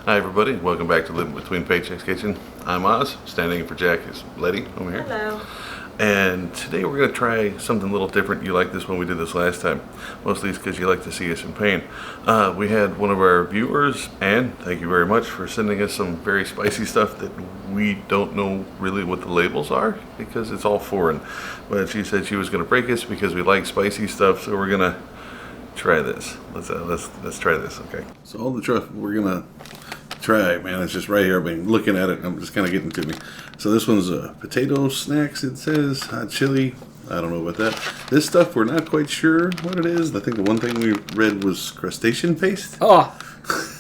Hi everybody, welcome back to Living Between Paychecks Kitchen. I'm Oz, standing in for Jack is Letty over here. Hello. And today we're going to try something a little different. You liked this when we did this last time. Mostly it's because you like to see us in pain. We had one of our viewers, and thank you very much for sending us some very spicy stuff that we don't know really what the labels are because it's all foreign. But she said she was going to break us because we like spicy stuff, so we're going to try this. Let's try this, okay? So all the stuff we're going to try, man, it's just right here. I've been looking at it and I'm just kind of getting to me. So this one's potato snacks, it says, hot chili. I don't know about that. This stuff, we're not quite sure what it is. I think the one thing we read was crustacean paste. Oh,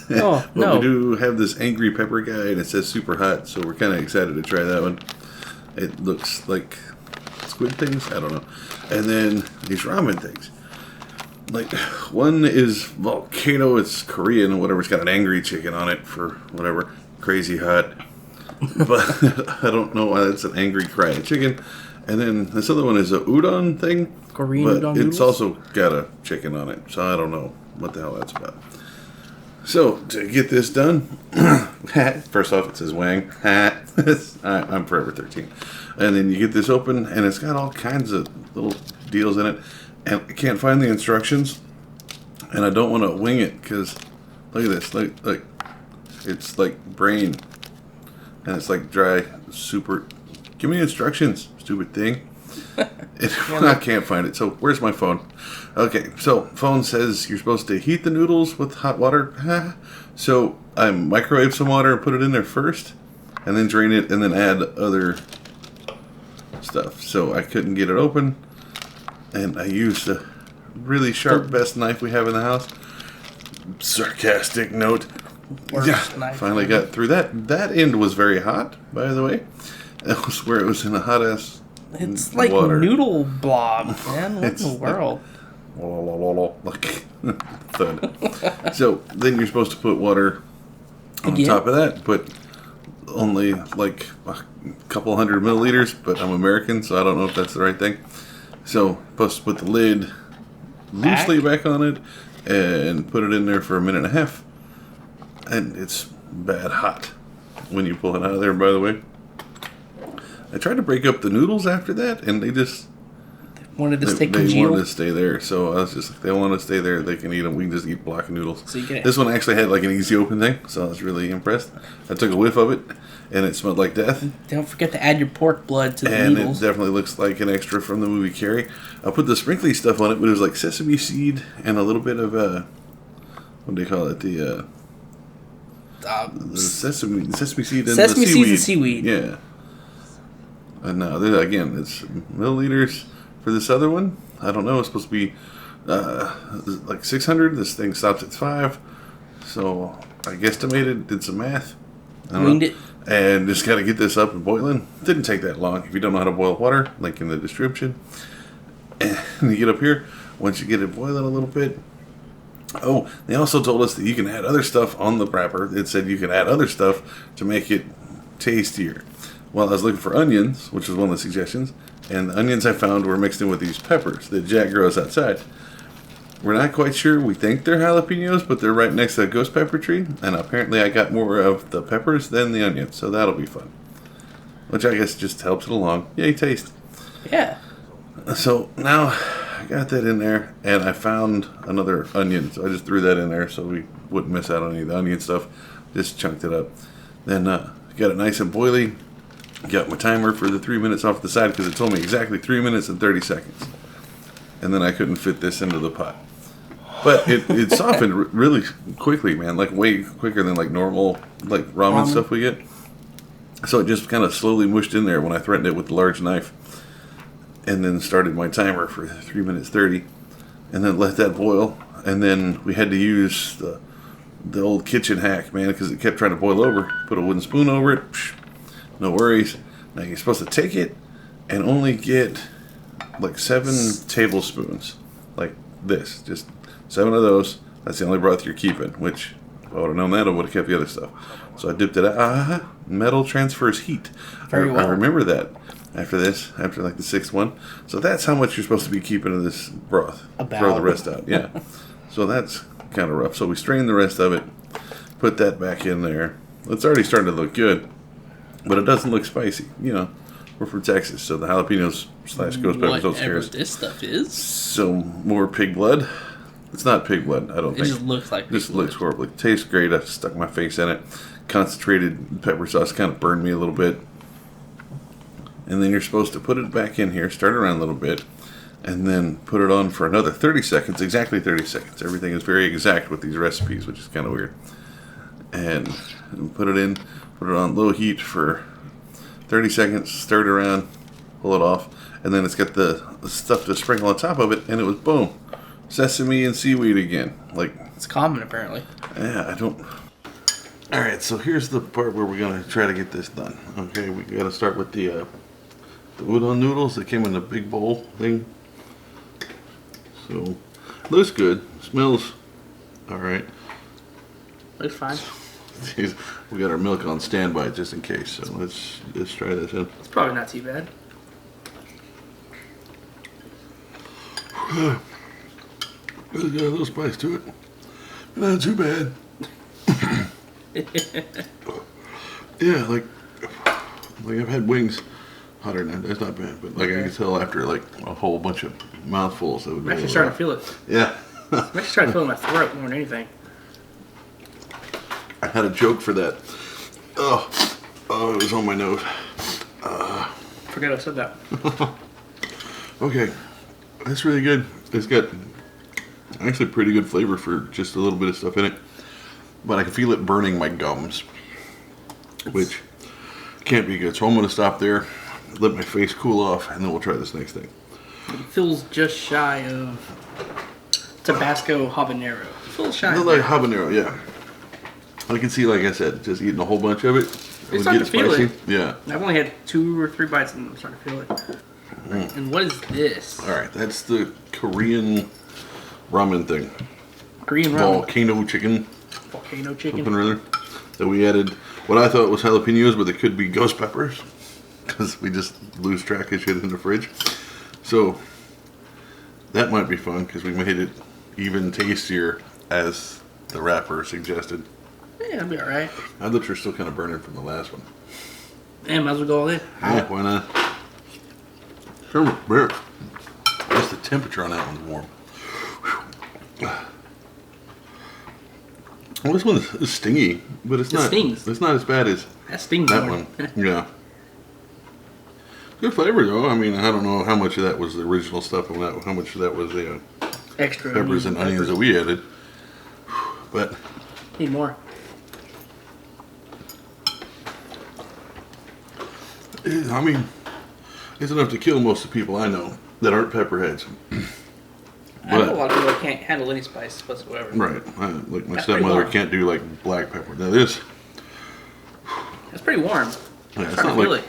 But no. we do have this angry pepper guy and it says super hot, so we're kind of excited to try that one. It looks like squid things, I don't know. And then these ramen things. Like, one is volcano, it's Korean or whatever, it's got an angry chicken on it for whatever, crazy hot. But I don't know why it's an angry crying chicken. And then this other one is a udon thing. Korean but udon it's noodles? also got a chicken on it, so I don't know what the hell that's about. So, to get this done, first off, it says Wang. I'm forever 13. And then you get this open, and it's got all kinds of little deals in it. And I can't find the instructions, and I don't want to wing it, because look at this. Look, it's like brain, and it's like dry, super. Give me instructions, stupid thing. I can't find it, so where's my phone? Okay, so phone says you're supposed to heat the noodles with hot water. So I microwave some water and put it in there first, and then drain it, and then add other stuff. So I couldn't get it open, and I used a really sharp best knife we have in the house. Sarcastic note. Knife. Finally got through that. That end was very hot, by the way. That was where it was in a hot ass. It's like water. noodle blob, man. What in the world? Like thud. So then you're supposed to put water on Again? top of that. Put only like a couple hundred milliliters, but I'm American, so I don't know if that's the right thing. So supposed to put the lid loosely back on it and put it in there for a minute and a half. And it's bad hot when you pull it out of there, by the way. I tried to break up the noodles after that, and they just Wanted to stay they congealed? wanted to stay there. So I was just like, they want to stay there. They can eat them. We can just eat block of noodles. So you get it. This one actually had like an easy open thing, so I was really impressed. I took a whiff of it, and it smelled like death. Don't forget to add your pork blood to the And noodles. it definitely looks like an extra from the movie Carrie. I put the sprinkly stuff on it, but it was like sesame seed and a little bit of what do they call it? The sesame seed and Sesame the seeds seaweed. and seaweed. Yeah. And now, again, it's milliliters for this other one. I don't know. It's supposed to be like 600. This thing stops at 5. So I guesstimated, did some math. I don't Winged know. it. And just got to get this up and boiling. Didn't take that long. If you don't know how to boil water, link in the description. And you get up here, once you get it boiling a little bit. Oh, they also told us that you can add other stuff on the wrapper. It said you can add other stuff to make it tastier. Well, I was looking for onions, which was one of the suggestions, and the onions I found were mixed in with these peppers that Jack grows outside. We're not quite sure. We think they're jalapenos, but they're right next to a ghost pepper tree, and apparently I got more of the peppers than the onions, so that'll be fun. Which I guess just helps it along. Yay, taste. Yeah. So now I got that in there, and I found another onion, so I just threw that in there so we wouldn't miss out on any of the onion stuff. Just chunked it up. Then got it nice and boily. Got my timer for the 3 minutes off the side because it told me exactly 3 minutes and 30 seconds. And then I couldn't fit this into the pot. But it softened really quickly, man. Like way quicker than like normal like ramen stuff we get. So it just kind of slowly mushed in there when I threatened it with the large knife. And then started my timer for 3 minutes 30. And then let that boil. And then we had to use the old kitchen hack, man, because it kept trying to boil over. Put a wooden spoon over it. No worries. Now you're supposed to take it and only get like 7 tablespoons. Like this. Just 7 of those. That's the only broth you're keeping. Which, if I would have known that, I would have kept the other stuff. So I dipped it out. Metal transfers heat. Very well. I remember that after this. After like the 6th one. So that's how much you're supposed to be keeping of this broth. About. Throw the rest out. Yeah. So that's kind of rough. So we strained the rest of it. Put that back in there. It's already starting to look good, but it doesn't look spicy. You know, we're from Texas, so the jalapenos / ghost peppers don't scare Whatever us. this stuff is. So more pig blood. It's not pig blood, I don't It think. just looks like It just pig blood. looks horrible. It tastes great. I stuck my face in it. Concentrated pepper sauce kind of burned me a little bit. And then you're supposed to put it back in here, stir it around a little bit, and then put it on for another 30 seconds, exactly 30 seconds. Everything is very exact with these recipes, which is kind of weird. And put it on low heat for 30 seconds, stir it around, pull it off, and then it's got the stuff to sprinkle on top of it, and it was boom. Sesame and seaweed again. Like, It's common, apparently. yeah, I don't. Alright, so here's the part where we're going to try to get this done. Okay, we got to start with the udon noodles that came in a big bowl thing. So, looks good. Smells alright. Looks fine. We got our milk on standby just in case. So let's try this in. It's probably not too bad. It's got a little spice to it. Not too bad. Yeah, like I've had wings hotter than that. That's not bad, but like I can tell after like a whole bunch of mouthfuls, that would be I'm actually starting to feel it. Yeah. I'm actually starting to feel it in my throat more than anything. I had a joke for that. Oh, it was on my nose. Forget I said that. Okay, that's really good. It's got actually pretty good flavor for just a little bit of stuff in it, but I can feel it burning my gums, which can't be good. So I'm going to stop there, let my face cool off, and then we'll try this next thing. It feels just shy of Tabasco habanero. It feels shy. Not of like that. habanero, yeah. I can see, like I said, just eating a whole bunch of it. It's starting to feel it. Yeah. I've only had 2 or 3 bites and I'm starting to feel it. And what is this? All right, that's the Korean ramen thing. Korean ramen. Volcano chicken. Volcano chicken. Something or other. That we added what I thought was jalapenos, but they could be ghost peppers. Because we just lose track of shit in the fridge. So, that might be fun because we made it even tastier as the wrapper suggested. Yeah, that'll be alright. My lips are still kind of burning from the last one. And might as well go all in. Yeah, why not? Sure, beer. At least the temperature on that one's warm. Well, this one's stingy, but it's It not. stings. It's not as bad as That stings that more. one. Yeah. Good flavor though. I mean, I don't know how much of that was the original stuff and how much of that was the Extra peppers and onions that we added. But Need more. I mean, it's enough to kill most of the people I know that aren't pepperheads. I know a lot of people that can't handle any spice whatsoever. Right. Like my That's pretty stepmother warm. can't do like black pepper. Now this, It's pretty warm. yeah, it's Starting not to feel like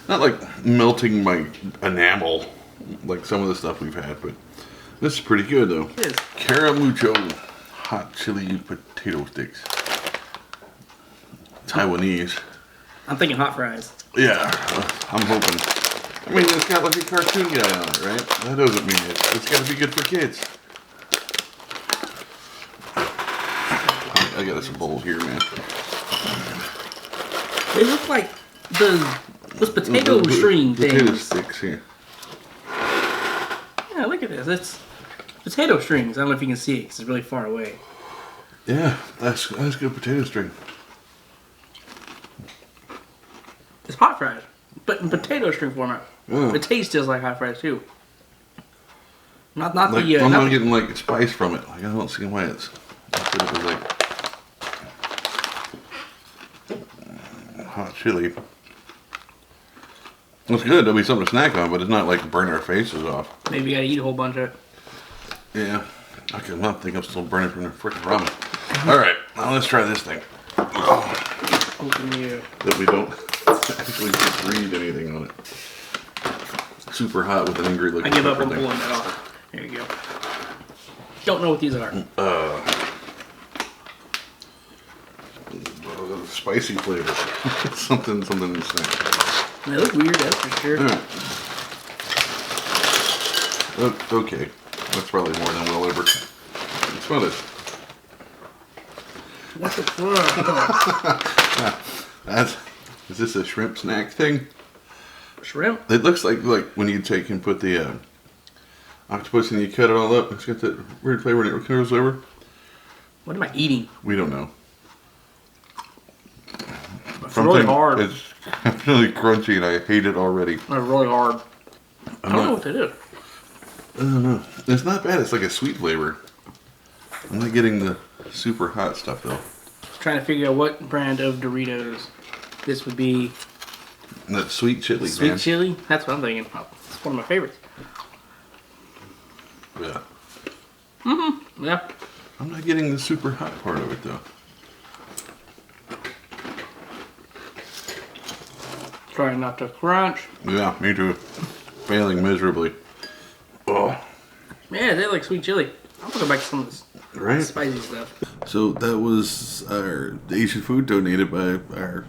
not like melting my enamel like some of the stuff we've had, but this is pretty good though. It is. Caramucho hot chili potato sticks. Taiwanese. I'm thinking hot fries. Yeah, I'm hoping. I mean, it's got like a cartoon guy on it, right? That doesn't mean it's got to be good for kids. I got us a bowl here, man. They look like those potato string Potato things. sticks here. Yeah, look at this. It's potato strings. I don't know if you can see it because it's really far away. Yeah, that's good potato string. It's hot fries, but in potato string format. Yeah. It tastes just like hot fries too. Not Like, the. I'm not not getting like spice from it. Like I don't see why it's. I said it was like hot chili. It's good. There'll be something to snack on, but it's not like burning our faces off. maybe you gotta eat a whole bunch of it. Yeah. Okay, I think I'm still burning from the freaking ramen. All right, now let's try this thing. Open you. That we don't actually just read anything on it. Super hot with an angry looking. I give up pepper on thing. pulling that off. There you go. Don't know what these are. Spicy flavor. something insane. They look weird, that's for sure. Yeah. Okay. That's probably more than we'll ever. Smell it. What the fuck? Is this a shrimp snack thing? Shrimp? It looks like when you take and put the octopus and you cut it all up. It's got that weird flavor, Nick's flavor. What am I eating? We don't know. It's really hard. It's really crunchy and I hate it already. It's really hard. I don't know what it is. I don't know. It's not bad. It's like a sweet flavor. I'm not getting the super hot stuff though. Just trying to figure out what brand of Doritos this would be. That sweet chili, Sweet man. chili? That's what I'm thinking about. It's one of my favorites. Yeah. Mm-hmm. Yeah. I'm not getting the super hot part of it though. Trying not to crunch. Yeah, me too. Failing miserably. Oh. Man, they like sweet chili. I'm gonna go back to some of this spicy stuff. So that was our Asian food donated by our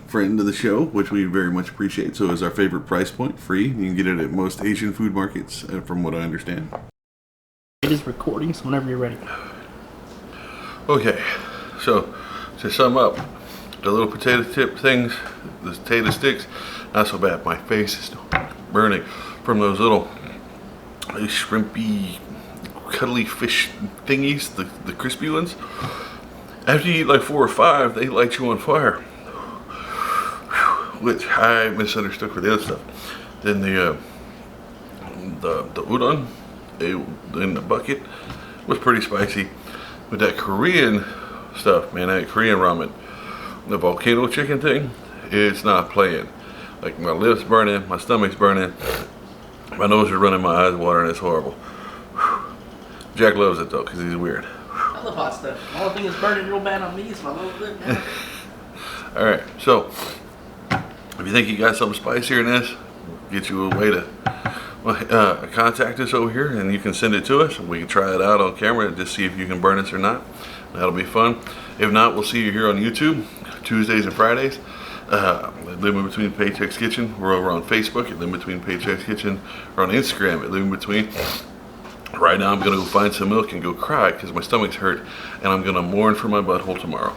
friend of the show, which we very much appreciate. So it's our favorite price point, free. You can get it at most Asian food markets, from what I understand. It is recording, so whenever you're ready. Okay, so to sum up, the little potato tip things, the potato sticks, not so bad. My face is burning from those little shrimpy, cuddly fish thingies, the crispy ones. After you eat like 4 or 5, they light you on fire. Which I misunderstood for the other stuff. Then the udon in the bucket was pretty spicy. But that Korean stuff, man, that Korean ramen, the volcano chicken thing, it's not playing. Like my lips burning, my stomach's burning, my nose is running, my eyes watering. It's horrible. Jack loves it though, because he's weird. I love hot stuff. The only thing that's burning real bad on me is my little lip now. Alright, so if you think you got something spicier than this, get you a way to contact us over here and you can send it to us. We can try it out on camera and just see if you can burn us or not. That'll be fun. If not, we'll see you here on YouTube Tuesdays and Fridays. Live in Between Paychecks Kitchen. We're over on Facebook at Live in Between Paychecks Kitchen. Or on Instagram at Live in Between. Right now I'm going to go find some milk and go cry because my stomach's hurt and I'm going to mourn for my butthole tomorrow.